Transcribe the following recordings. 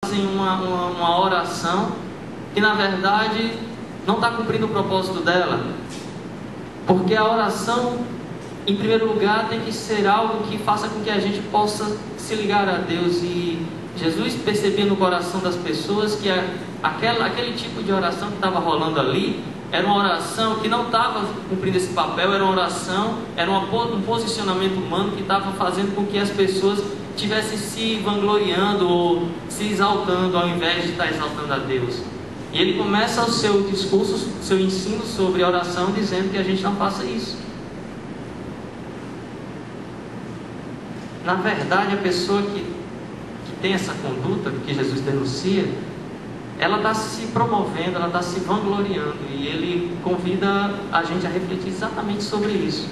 fazem uma oração que na verdade não está cumprindo o propósito dela, porque a oração, em primeiro lugar, tem que ser algo que faça com que a gente possa se ligar a Deus. E Jesus percebia no coração das pessoas que aquele tipo de oração que estava rolando ali era uma oração que não estava cumprindo esse papel, era uma oração, era um posicionamento humano que estava fazendo com que as pessoas estivessem se vangloriando ou se exaltando ao invés de estar exaltando a Deus. E ele começa o seu discurso, seu ensino sobre oração, dizendo que a gente não faça isso. Na verdade, a pessoa que tem essa conduta que Jesus denuncia, ela está se promovendo, ela está se vangloriando, e ele convida a gente a refletir exatamente sobre isso.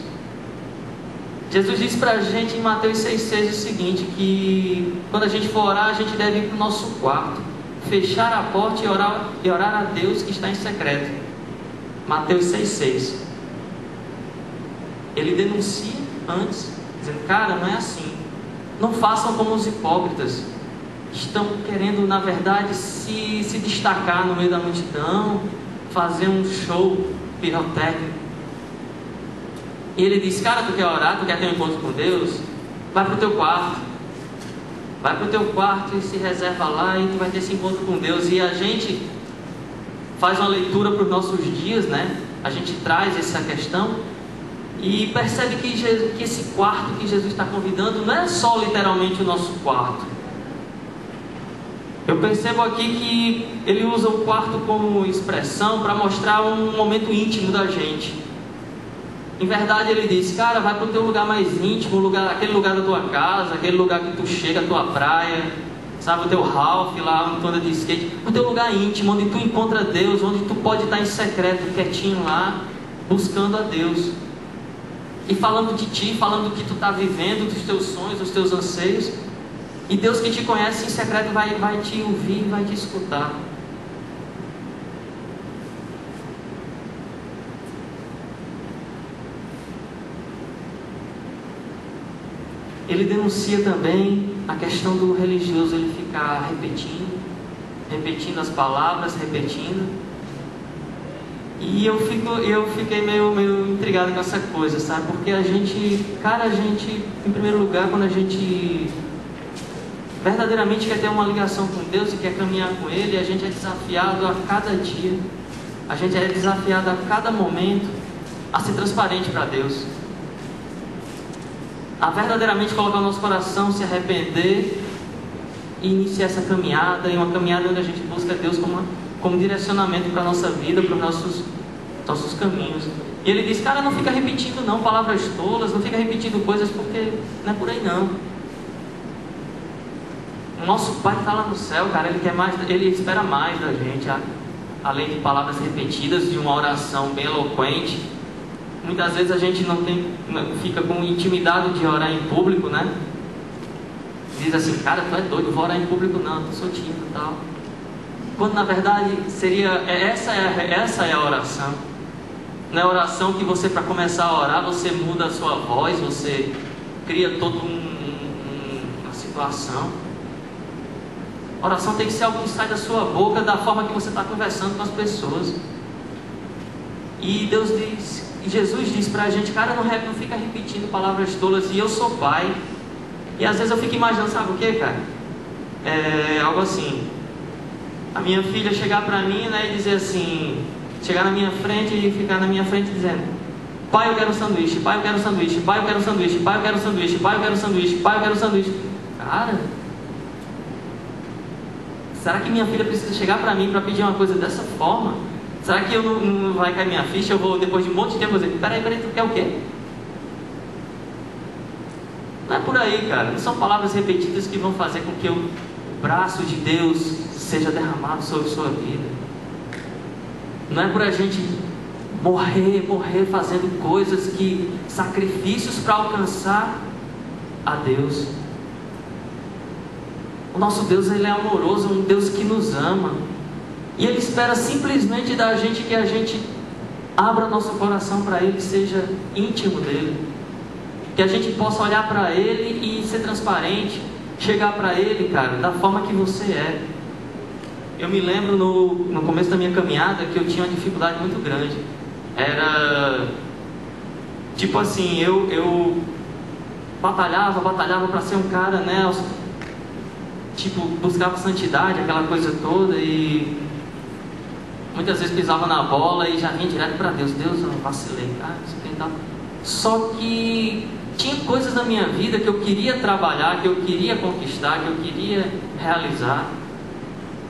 Jesus diz para a gente em Mateus 6,6 o seguinte, que quando a gente for orar, a gente deve ir para o nosso quarto, fechar a porta e orar a Deus que está em secreto. Mateus 6,6. Ele denuncia antes, dizendo, cara, não é assim. Não façam como os hipócritas, que estão querendo, na verdade, se destacar no meio da multidão, fazer um show pirotécnico. E ele diz, cara, tu quer orar, tu quer ter um encontro com Deus? Vai para o teu quarto. Vai para o teu quarto e se reserva lá e tu vai ter esse encontro com Deus. E a gente faz uma leitura para os nossos dias, né? A gente traz essa questão e percebe que esse quarto que Jesus está convidando não é só literalmente o nosso quarto. Eu percebo aqui que ele usa o quarto como expressão para mostrar um momento íntimo da gente. Em verdade ele diz, cara, vai para o teu lugar mais íntimo, aquele lugar da tua casa, aquele lugar que tu chega, a tua praia, sabe, o teu Ralph lá, onde tu anda de skate, o teu lugar íntimo, onde tu encontra Deus, onde tu pode estar em secreto, quietinho lá, buscando a Deus. E falando de ti, falando do que tu está vivendo, dos teus sonhos, dos teus anseios. E Deus que te conhece em secreto vai te ouvir, vai te escutar. Ele denuncia também a questão do religioso, ele ficar repetindo as palavras, repetindo. E eu fiquei meio intrigado com essa coisa, sabe? Porque a gente, em primeiro lugar, quando a gente verdadeiramente quer ter uma ligação com Deus e quer caminhar com Ele, a gente é desafiado a cada dia, a gente é desafiado a cada momento a ser transparente para Deus, a verdadeiramente colocar o nosso coração, se arrepender e iniciar essa caminhada, e uma caminhada onde a gente busca Deus como direcionamento para a nossa vida, para os nossos caminhos. E ele diz, cara, não fica repetindo não palavras tolas, não fica repetindo coisas, porque não é por aí não. O nosso Pai está lá no céu, cara, ele espera mais da gente, além de palavras repetidas, de uma oração bem eloquente. Muitas vezes a gente não fica com intimidade de orar em público, né? Diz assim, cara, tu é doido, vou orar em público não, eu sou tímido e tal. Quando na verdade essa é a oração. Não é a oração que você, para começar a orar, você muda a sua voz, você cria toda uma situação. A oração tem que ser algo que sai da sua boca, da forma que você está conversando com as pessoas. E Jesus diz pra gente, cara, não fica repetindo palavras tolas, e eu sou pai. E às vezes eu fico imaginando, sabe o que, cara? Algo assim, a minha filha chegar pra mim, né, e dizer assim, chegar na minha frente e ficar na minha frente dizendo, pai, eu quero um sanduíche, pai, eu quero um sanduíche, pai, eu quero um sanduíche, pai, eu quero um sanduíche, pai, eu quero um sanduíche, pai, eu quero um sanduíche. Cara, será que minha filha precisa chegar pra mim pra pedir uma coisa dessa forma? Será que eu não vai cair minha ficha? Eu vou, depois de um monte de tempo, dizer, peraí, tu quer o quê? Não é por aí, cara. Não são palavras repetidas que vão fazer com que o braço de Deus seja derramado sobre sua vida. Não é por a gente morrer fazendo coisas, sacrifícios para alcançar a Deus. O nosso Deus, Ele é amoroso, um Deus que nos ama. E Ele espera simplesmente da gente que a gente abra nosso coração para Ele, seja íntimo dEle. Que a gente possa olhar para Ele e ser transparente. Chegar para Ele, cara, da forma que você é. Eu me lembro no começo da minha caminhada que eu tinha uma dificuldade muito grande. Era tipo assim, eu batalhava para ser um cara, né? Tipo, buscava santidade, aquela coisa toda, e muitas vezes pisava na bola e já vinha direto para Deus. Deus, eu vacilei, cara, isso aqui e tal. Só que tinha coisas na minha vida que eu queria trabalhar, que eu queria conquistar, que eu queria realizar.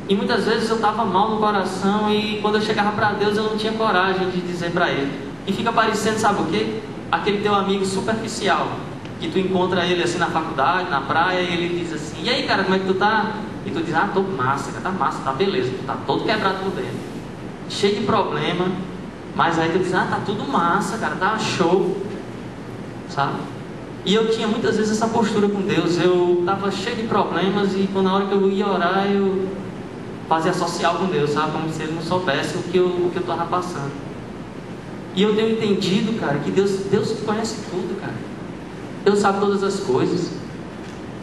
E muitas vezes eu estava mal no coração e quando eu chegava para Deus eu não tinha coragem de dizer para Ele. E fica parecendo, sabe o quê? Aquele teu amigo superficial, que tu encontra ele assim na faculdade, na praia, e ele diz assim: e aí, cara, como é que tu tá? E tu diz: ah, tô massa, cara, tá massa, tá beleza, tu tá todo quebrado por dentro, cheio de problema, mas aí tu diz: ah, tá tudo massa, cara, tá show, sabe? E eu tinha muitas vezes essa postura com Deus. Eu tava cheio de problemas e quando na hora que eu ia orar, eu fazia social com Deus, sabe? Como se Ele não soubesse o que eu tava passando. E eu tenho entendido, cara, que Deus conhece tudo, cara. Deus sabe todas as coisas.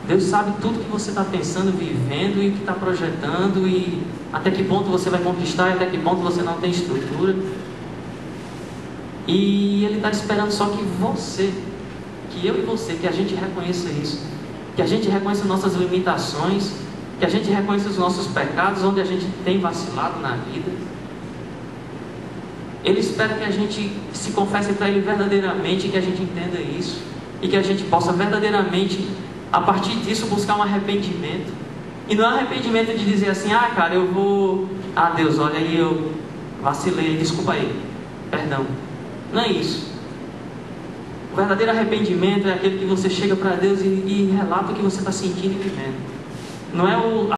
Deus sabe tudo que você está pensando, vivendo e que está projetando, e até que ponto você vai conquistar e até que ponto você não tem estrutura. E Ele está esperando só que você, que eu e você, que a gente reconheça isso, que a gente reconheça nossas limitações, que a gente reconheça os nossos pecados, onde a gente tem vacilado na vida. Ele espera que a gente se confesse para Ele verdadeiramente, que a gente entenda isso, e que a gente possa verdadeiramente, a partir disso, buscar um arrependimento. E não é arrependimento de dizer assim: ah, cara, eu vou... ah, Deus, olha aí, eu vacilei, desculpa aí, perdão. Não é isso. O verdadeiro arrependimento é aquele que você chega para Deus e relata o que você está sentindo e vivendo. Não é